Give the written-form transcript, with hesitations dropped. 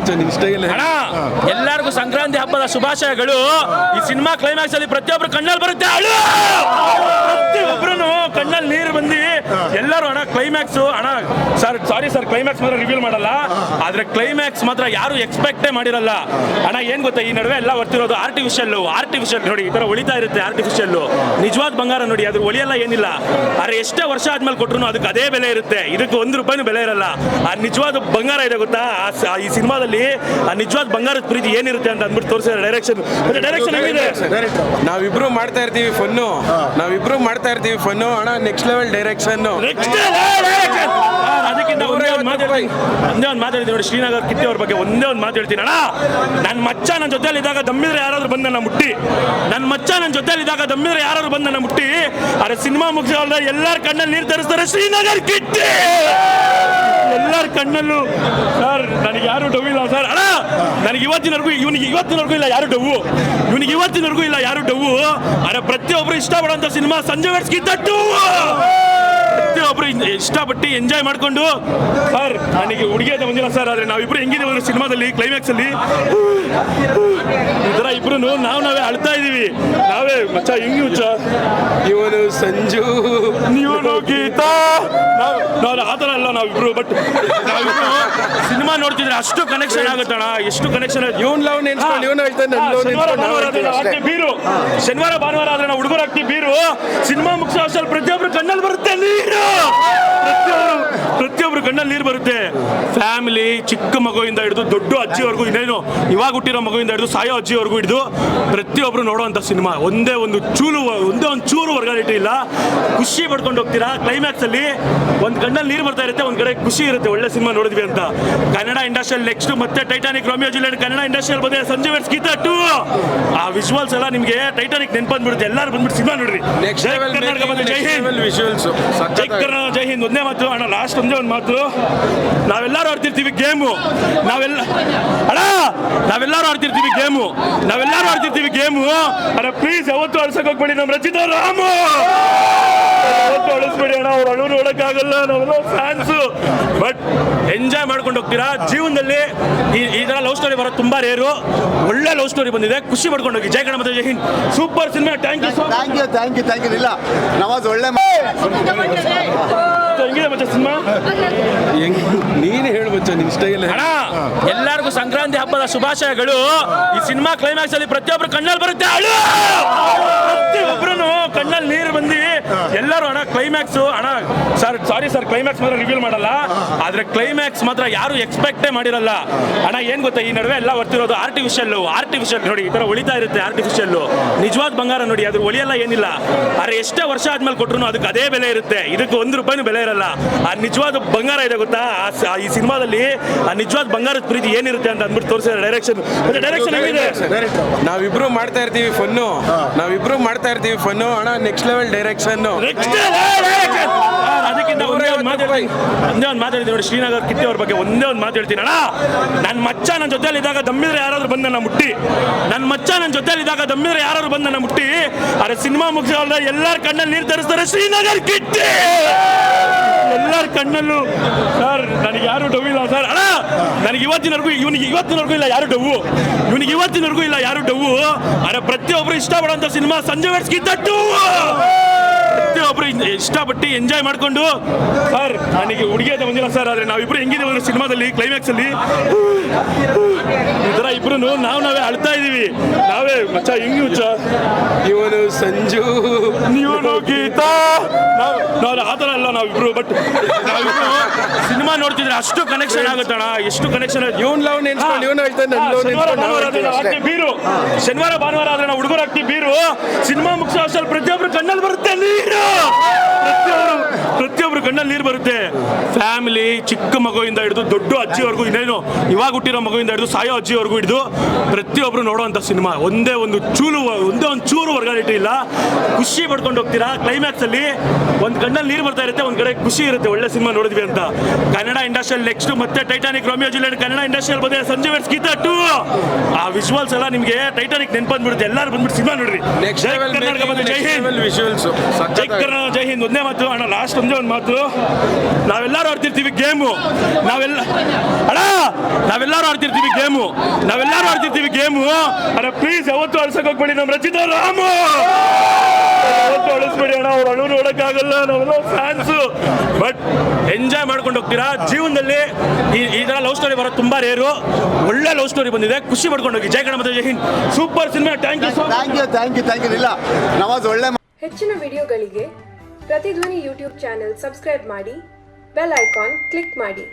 ಮಚ್ಚ ನಿನ್ ಸ್ಟೈಲ್ ಅಣ್ಣ ಎಲ್ಲರಿಗೂ ಸಂಕ್ರಾಂತಿ ಹಬ್ಬದ ಶುಭಾಶಯಗಳು. ಈ ಸಿನಿಮಾ ಕ್ಲೈಮ್ಯಾಕ್ಸ್ ಅಲ್ಲಿ ಪ್ರತಿಯೊಬ್ರು ಕಣ್ಣಲ್ಲಿ ಬರುತ್ತೆ, ಪ್ರತಿಯೊಬ್ರು ಕಣ್ಣಲ್ಲಿ ನೀರು ಬಂದು ಎಲ್ಲರೂ ಅಣ್ಣ ಕ್ಲೈಮ್ಯಾಕ್ಸ್ ಅಣ್ಣ ಸಾರಿ ಸರ್ ಕ್ಲೈಮ್ಯಾಕ್ಸ್ ಮಾತ್ರ ರಿವೀಲ್ ಮಾಡಲ್ಲ, ಆದ್ರೆ ಕ್ಲೈಮ್ಯಾಕ್ಸ್ ಮಾತ್ರ ಯಾರು ಎಕ್ಸ್ಪೆಕ್ಟೇ ಮಾಡಿರಲ್ಲ ಅಣ್ಣ. ಏನ್ ಗೊತ್ತಾ, ಈ ನಡುವೆ ಎಲ್ಲ ಬರ್ತಿರೋದು ಆರ್ಟಿಫಿಷಿಯಲ್ ನೋಡಿ, ಈ ತರ ಉಳಿತಾ ಇರುತ್ತೆ ಆರ್ಟಿಫಿಷಿಯಲ್. ನಿಜವಾದ ಬಂಗಾರ ನೋಡಿ, ಅದ್ರ ಒಳಿಯಲ್ಲ ಏನಿಲ್ಲ, ಆದ್ರೆ ಎಷ್ಟೇ ವರ್ಷ ಆದ್ಮೇಲೆ ಕೊಟ್ರು ಅದಕ್ಕೆ ಅದೇ ಬೆಲೆ ಇರುತ್ತೆ, ಇದಕ್ಕೆ ₹1 ಬೆಲೆ ಇರಲ್ಲ. ಆ ನಿಜವಾದ ಬಂಗಾರ ಇದೆ ಗೊತ್ತಾ, ಈ ಸಿನಿಮಾದಲ್ಲಿ ಆ ನಿಜವಾದ ಬಂಗಾರದ ಪ್ರೀತಿ ಏನಿರುತ್ತೆ ಅಂತ ಅಂದ್ಬಿಟ್ಟು ತೋರಿಸಿದ ಡೈರೆಕ್ಷನ್ ಹೇಗಿದೆ. ನಾವಿಬ್ರು ಮಾಡ್ತಾ ಇರ್ತೀವಿ ಫನ್ನು, ಅಣ್ಣ ನೆಕ್ಸ್ಟ್ ಲೆವೆಲ್ ಡೈರೆಕ್ಷನ್. ಅದಕ್ಕಿಂತ ಒಂದೇ ಒಂದು ಮಾತಾಡ್ತೀನಿ ನೋಡಿ, ಶ್ರೀನಗರ್ ಕಿತ್ತಿ ಅವ್ರ ಬಗ್ಗೆ ಒಂದೇ ಒಂದು ಮಾತಾಡ್ತೀನಿ ಅಣ್ಣ. ನನ್ನ ಮಚ್ಚ ನನ್ನ ಜೊತೆಲಿ ಇದ್ದಾಗ ದಮ್ಮಿದ್ರೆ ಯಾರಾದ್ರೂ ಬಂದು ನನ್ನ ಮುಟ್ಟಿ, ಅರೆ ಸಿನಿಮಾ ಮುಗಿಸೋಲ್ಲ ಎಲ್ಲರ ಕಣ್ಣಲ್ಲಿ ನೀರು ತರಿಸ್ತಾರೆ ಶ್ರೀನಗರ್ ಕಿಟ್ಟಿ, ಎಲ್ಲರ ಕಣ್ಣಲ್ಲೂ. ಸರ್ ನನಗೆ ಯಾರು ಡವ್ ಇಲ್ಲ ಸರ್ ಅಣ್ಣ, ನನಗೆ ಇವತ್ತಿನವರೆಗೂ ಇಲ್ಲ ಯಾರು ಡವ್ವು, ಅರೆ ಪ್ರತಿಯೊಬ್ಬರು ಇಷ್ಟಪಡುವಂತ ಸಿನಿಮಾ ಸಂಜೆ ವೆಟ್ಸ್ಗಿದ್ದಟ್ಟು, ಪ್ರತಿಯೊಬ್ಬರು ಇಷ್ಟಪಟ್ಟು ಎಂಜಾಯ್ ಮಾಡ್ಕೊಂಡು. ಸರ್ ನನಗೆ ಹುಡುಗಿ ಅಂತ ಬಂದಿಲ್ಲ ಸರ್, ಆದ್ರೆ ನಾವಿಬ್ರು ಹೆಂಗಿದ್ದೀವಿ ಸಿನಿಮಾದಲ್ಲಿ ಕ್ಲೈಮ್ಯಾಕ್ಸ್ ಅಲ್ಲಿ ಈ ತರ ಇಬ್ರು ನಾವೇ ಅಳ್ತಾ ಇದೀವಿ, ನಾವೇ ಮಚ್ಚ ಹಿಂಗ್ ಮಚ್ಚ, ಇವನು ಸಂಜು ನೀವು ಗೀತಾ, ನಾವು ಆ ಥರ ಅಲ್ಲ ನಾವಿಬ್ರು. ಬಟ್ ನಾವಿಬ್ರು ಸಿನಿಮಾ ನೋಡ್ತಿದ್ರೆ ಅಷ್ಟು ಕನೆಕ್ಷನ್ ಆಗುತ್ತಣ್ಣ, ಎಷ್ಟು ಕನೆಕ್ಷನ್. ಶನಿವಾರ ಭಾನುವಾರ ಆದ್ರೆ ನಾವು ಹುಡುಗರು ಆಗ್ತೀವಿ ಬೀರು, ಸಿನಿಮಾ ಮುಗಿಸೋ ಅಷ್ಟಲ್ಲಿ ಪ್ರತಿಯೊಬ್ರು ಕಣ್ಣಲ್ಲಿ ಬರುತ್ತೆ ನೀರು, ಪ್ರತಿಯೊಬ್ರು ಕಣ್ಣಲ್ಲಿ ನೀರು ಬರುತ್ತೆ. ಫ್ಯಾಮಿಲಿ ಚಿಕ್ಕ ಮಗುವಿಂದ ಹಿಡಿದು ದೊಡ್ಡ ಅಜ್ಜಿವರೆಗೂ, ಇನ್ನೇನು ಇವಾಗ ಹುಟ್ಟಿರೋ ಮಗುವಿಂದ ಹಿಡಿದು ಸಾಯೋ ಅಜ್ಜಿವರೆಗೂ ಹಿಡಿದು ಪ್ರತಿಯೊಬ್ರು ನೋಡುವಂಥ ಸಿನಿಮಾ. ಒಂದೇ ಒಂದು ಚೂರು ವರ್ಗಾಲಿಟಿ ಇಲ್ಲ, ಖುಷಿ ಪಡ್ಕೊಂಡು ಹೋಗ್ತೀರಾ. ಕ್ಲೈಮ್ಯಾಕ್ಸ್ ಅಲ್ಲಿ ಒಂದ್ ಕಣ್ಣಲ್ಲಿ ನೀರು ಬರ್ತಾ ಇರುತ್ತೆ, ಒಂದ್ ಕಡೆ ಖುಷಿ ಇರುತ್ತೆ, ಒಳ್ಳೆ ಸಿನಿಮಾ ನೋಡಿದ್ವಿ ಅಂತ. ಕನ್ನಡ ಇಂಡಸ್ಟ್ರಿಯಲ್ ನೆಕ್ಸ್ಟ್ ಮತ್ತೆ Titanic, Romeo Juliet Kannada industrial ಬಂದಿದೆ, ಸಂಜೆ ವೆಟ್ಸ್ಗಿದ್ದ 2. ಆ ವಿಜುವಲ್ಸ್ ಎಲ್ಲ ನಿಮ್ಗೆ ಟೈಟಾನಿಕ್ ನೆನಪಂದ್ಬಿಡುತ್ತೆ, ಎಲ್ಲರೂ ಬಂದ್ಬಿಟ್ಟು ಸಿನಿಮಾ ನೋಡ್ರಿ. ಕರ್ನಾಟಕ ಬಂದು ಜೈ ಹಿಂದ್ ಒಂದೇ ಮಾತು ಅಣ್ಣ, ಲಾಸ್ಟ್ ಒಂದೇ ಒಂದು ಮಾತು, ನಾವೆಲ್ಲರೂ ಆಡ್ತಿರ್ತೀವಿ ಗೇಮು, ನಾವೆಲ್ಲರೂ ಆಡ್ತಿರ್ತೀವಿ ಗೇಮು, ಅಣ್ಣ ಪ್ಲೀಸ್ ಯಾವತ್ತೂ ಅಳ್ಸಕ್ ಹೋಗ್ಬೇಡಿ ನಮ್ಮ ರಚಿತಾ ರಾಮು, ಯಾವತ್ತೂ ಅಳಿಸ್ಬೇಡಿ ಅಣ್ಣ, ಅವ್ರು ಅಳು ನೋಡಕ್ಕಾಗಲ್ಲ, ನಾವೆಲ್ಲ ಫ್ಯಾನ್ಸು. ಬಟ್ ಎಂಜಾಯ್ ಮಾಡ್ಕೊಂಡು ಹೋಗ್ತೀರಾ. ಜೀವನದಲ್ಲಿ ಈ ತರ ಲವ್ ಸ್ಟೋರಿ ಬರೋದು ತುಂಬಾ ರೇರು, ಒಳ್ಳೆ ಲವ್ ಸ್ಟೋರಿ ಬಂದಿದೆ, ಖುಷಿ ಪಡ್ಕೊಂಡು ಹೋಗಿ. ಜೈ ಕನ್ನಡ ಮತ್ತು ಜೈ Hind, super cinema. Thank you. ಇಲ್ಲ ನವಾಜ್ ಒಳ್ಳೆ ಹೆಂಗಿದೆ ಮಚ್ಚ ಸಿನಿಮಾ? ನೀನು ಹೇಳು ಮಚ್ಚ ನಿನ್ ಸ್ಟೈಲ್ ಅಣ್ಣ ಎಲ್ಲರಿಗೂ ಸಂಕ್ರಾಂತಿ ಹಬ್ಬದ ಶುಭಾಶಯಗಳು. ಈ ಸಿನಿಮಾ ಕ್ಲೈಮ್ಯಾಕ್ಸ್ ಅಲ್ಲಿ ಪ್ರತಿಯೊಬ್ರು ಕಣ್ಣಲ್ಲಿ ಬರುತ್ತೆ, ಪ್ರತಿಯೊಬ್ರು ಕಣ್ಣಲ್ಲಿ ನೀರು ಬಂದು ಎಲ್ಲರೂ ಅಣ್ಣ ಕ್ಲೈಮ್ಯಾಕ್ಸ್ ಅಣ್ಣ ಸಾರಿ ಸರ್ ಕ್ಲೈಮ್ಯಾಕ್ಸ್ ಮಾತ್ರ ರಿವೀಲ್ ಮಾಡಲ್ಲ, ಆದ್ರೆ ಕ್ಲೈಮ್ಯಾಕ್ಸ್ ಮಾತ್ರ ಯಾರು ಎಕ್ಸ್ಪೆಕ್ಟೇ ಮಾಡಿರಲ್ಲ ಅಣ್ಣ. ಏನ್ ಗೊತ್ತಾ, ಈ ನಡುವೆ ಎಲ್ಲ ಬರ್ತಿರೋದು ಆರ್ಟಿಫಿಷಿಯಲ್ ನೋಡಿ, ಈ ತರ ಉಳಿತಾ ಇರುತ್ತೆ ಆರ್ಟಿಫಿಷಿಯಲ್. ನಿಜವಾದ ಬಂಗಾರ ನೋಡಿ, ಅದ್ರ ಒಳಿಯಲ್ಲ ಏನಿಲ್ಲ, ಆದ್ರೆ ಎಷ್ಟೇ ವರ್ಷ ಆದ್ಮೇಲೆ ಕೊಟ್ರು ಅದಕ್ಕೆ ಅದೇ ಬೆಲೆ ಇರುತ್ತೆ, ಇದಕ್ಕೆ ₹1 ಬೆಲೆ ಇರಲ್ಲ. ಆ ನಿಜವಾದ ಬಂಗಾರ ಇದೆ ಗೊತ್ತಾ, ಈ ಸಿನಿಮಾದಲ್ಲಿ ಆ ನಿಜವಾದ ಬಂಗಾರದ ಪ್ರೀತಿ ಏನಿರುತ್ತೆ ಅಂತ ಅಂದ್ಬಿಟ್ಟು ತೋರಿಸಿದ ಡೈರೆಕ್ಷನ್ ಹೇಗಿದೆ. ನಾವಿಬ್ರು ಮಾಡ್ತಾ ಇರ್ತೀವಿ ಫನ್ನು, ಅಣ್ಣ ನೆಕ್ಸ್ಟ್ ಲೆವೆಲ್ ಡೈರೆಕ್ಷನ್. ಅದಕ್ಕಿಂತ ಒಂದೇ ಒಂದು ಮಾತಾಡ್ತೀನಿ ನೋಡಿ, ಶ್ರೀನಗರ್ ಕಿತ್ತಿ ಅವ್ರ ಬಗ್ಗೆ ಒಂದೇ ಒಂದು ಮಾತಾಡ್ತೀನಿ ಅಣ್ಣ. ನನ್ನ ಮಚ್ಚ ನನ್ನ ಜೊತೆಲಿ ಇದ್ದಾಗ ದಮ್ಮಿದ್ರೆ ಯಾರಾದ್ರೂ ಬಂದು ನನ್ನ ಮುಟ್ಟಿ, ಅರೆ ಸಿನಿಮಾ ಮುಗಿಸೋಲ್ಲ ಎಲ್ಲರ ಕಣ್ಣಲ್ಲಿ ನೀರು ತರಿಸ್ತಾರೆ ಶ್ರೀನಗರ್ ಕಿಟ್ಟಿ, ಎಲ್ಲರ ಕಣ್ಣಲ್ಲೂ. ಸರ್ ನನಗೆ ಯಾರು ಡವ್ ಇಲ್ಲ ಸರ್ ಅಣ್ಣ, ನನಗೆ ಇವತ್ತಿನವರೆಗೂ ಇಲ್ಲ ಯಾರು ಡವ್ವು, ಅರೆ ಪ್ರತಿಯೊಬ್ರು ಇಷ್ಟಪಡುವಂತ ಸಿನಿಮಾ ಸಂಜೆ ವೆಟ್ಸ್ಗಿದ್ದ 2. ಪ್ರತಿಯೊಬ್ರು ಇಷ್ಟಪಟ್ಟು ಎಂಜಾಯ್ ಮಾಡ್ಕೊಂಡು. ಸರ್ ನನಗೆ ಹುಡುಗಿ ಅಂತ ಬಂದಿಲ್ಲ ಸರ್, ಆದ್ರೆ ನಾವಿಬ್ರು ಹೆಂಗಿದ್ದೀವಿ ಸಿನಿಮಾದಲ್ಲಿ ಕ್ಲೈಮ್ಯಾಕ್ಸ್ ಅಲ್ಲಿ ಈ ತರ ಇಬ್ರು ನಾವೇ ಅಳ್ತಾ ಇದೀವಿ, ನಾವೇ ಮಚ್ಚ ಹಿಂಗ್ ಮಚ್ಚ, ಇವನು ಸಂಜು ನೀವು ಗೀತಾ, ನಾವು ಆ ಥರ ಅಲ್ಲ ನಾವಿಬ್ರು. ಬಟ್ ನಾವಿಬ್ರು ಸಿನಿಮಾ ನೋಡ್ತಿದ್ರೆ ಅಷ್ಟು ಕನೆಕ್ಷನ್ ಆಗುತ್ತಣ್ಣ, ಎಷ್ಟು ಕನೆಕ್ಷನ್. ಶನಿವಾರ ಭಾನುವಾರ ಆದ್ರೆ ನಾವು ಹುಡುಗರು ಆಗ್ತೀವಿ ಬೀರು, ಸಿನಿಮಾ ಮುಗಿಸೋ ಅಷ್ಟಲ್ಲಿ ಪ್ರತಿಯೊಬ್ರು ಕಣ್ಣಲ್ಲಿ ಬರುತ್ತೆ ನೀರು, ಪ್ರತಿಯೊಬ್ರು ಕಣ್ಣಲ್ಲಿ ನೀರು ಬರುತ್ತೆ. ಫ್ಯಾಮಿಲಿ ಚಿಕ್ಕ ಮಗುವಿಂದ ಹಿಡಿದು ದೊಡ್ಡ ಅಜ್ಜಿವರೆಗೂ, ಇನ್ನೇನು ಇವಾಗ ಹುಟ್ಟಿರೋ ಮಗುವಿಂದ ಹಿಡಿದು ಸಾಯೋ ಅಜ್ಜಿವರೆಗೂ ಹಿಡಿದು ಪ್ರತಿಯೊಬ್ರು ನೋಡುವಂಥ ಸಿನಿಮಾ. ಒಂದೇ ಒಂದು ಚೂರು ವರ್ಗಾಲಿಟಿ ಇಲ್ಲ, ಖುಷಿ ಪಡ್ಕೊಂಡು ಹೋಗ್ತೀರಾ. ಕ್ಲೈಮ್ಯಾಕ್ಸ್ ಅಲ್ಲಿ ಒಂದ್ ಕಣ್ಣಲ್ಲಿ ನೀರು ಬರ್ತಾ ಇರುತ್ತೆ, ಒಂದ್ ಕಡೆ ಖುಷಿ ಇರುತ್ತೆ, ಒಳ್ಳೆ ಸಿನಿಮಾ ನೋಡಿದ್ವಿ ಅಂತ. ಕನ್ನಡ ಇಂಡಸ್ಟ್ರಿಯಲ್ ನೆಕ್ಸ್ಟ್ ಮತ್ತೆ Titanic, Romeo Juliet Kannada industrial ಬಂದಿದೆ, ಸಂಜೆ ವೆಟ್ಸ್ಗಿದ್ದ 2. ಆ ವಿಜುವಲ್ಸ್ ಎಲ್ಲ ನಿಮ್ಗೆ ಟೈಟಾನಿಕ್ ನೆನಪಂದ್ಬಿಡುತ್ತೆ, ಎಲ್ಲರೂ ಬಂದ್ಬಿಟ್ಟು ಸಿನಿಮಾ ನೋಡ್ರಿ. ಜೈ ಕರ್ನಾಟಕ ಬಂದು ಜೈ ಹಿಂದ್, ಜೈ ಹಿಂದ್ ಒಂದೇ ಮಾತು ಅಣ್ಣ, ಲಾಸ್ಟ್ ಒಂದೇ ಒಂದು ಮಾತು, ನಾವೆಲ್ಲರೂ ಆಡ್ತಿರ್ತೀವಿ ಗೇಮು, ನಾವೆಲ್ಲರೂ ಆಡ್ತಿರ್ತೀವಿ ಗೇಮು ಅಣ್ಣ ಪ್ಲೀಸ್ ಯಾವತ್ತೂ ಅಳ್ಸಕ್ ಹೋಗ್ಬೇಡಿ ನಮ್ಮ ರಚಿತಾ ರಾಮು, ಯಾವತ್ತೂ ಅಳಿಸ್ಬೇಡಿ ಅಣ್ಣ, ಅವ್ರು ಅಳು ನೋಡೋಕ್ಕಾಗಲ್ಲ, ನಾವೆಲ್ಲ ಫ್ಯಾನ್ಸು. ಬಟ್ ಎಂಜಾಯ್ ಮಾಡ್ಕೊಂಡು ಹೋಗ್ತೀರಾ ಜೀವನದಲ್ಲಿ. ಈ ಥರ ಲವ್ ಸ್ಟೋರಿ ಬರೋದು ತುಂಬ ರೇರು. ಒಳ್ಳೆ ಲವ್ ಸ್ಟೋರಿ ಬಂದಿದೆ, ಖುಷಿ ಪಡ್ಕೊಂಡು ಹೋಗಿ. ಜೈ ಕನ್ನಡ ಮತ್ತು ಜೈ Hind. Super cinema. Thank you. ಇಲ್ಲ ನವಾಜ್ ಒಳ್ಳೆ. ಹೆಚ್ಚಿನ ವಿಡಿಯೋಗಳಿಗೆ ಪ್ರತಿಧ್ವನಿ ಯೂಟ್ಯೂಬ್ ಚಾನೆಲ್ ಸಬ್ಸ್ಕ್ರೈಬ್ ಮಾಡಿ, ಬೆಲ್ ಐಕಾನ್ ಕ್ಲಿಕ್ ಮಾಡಿ.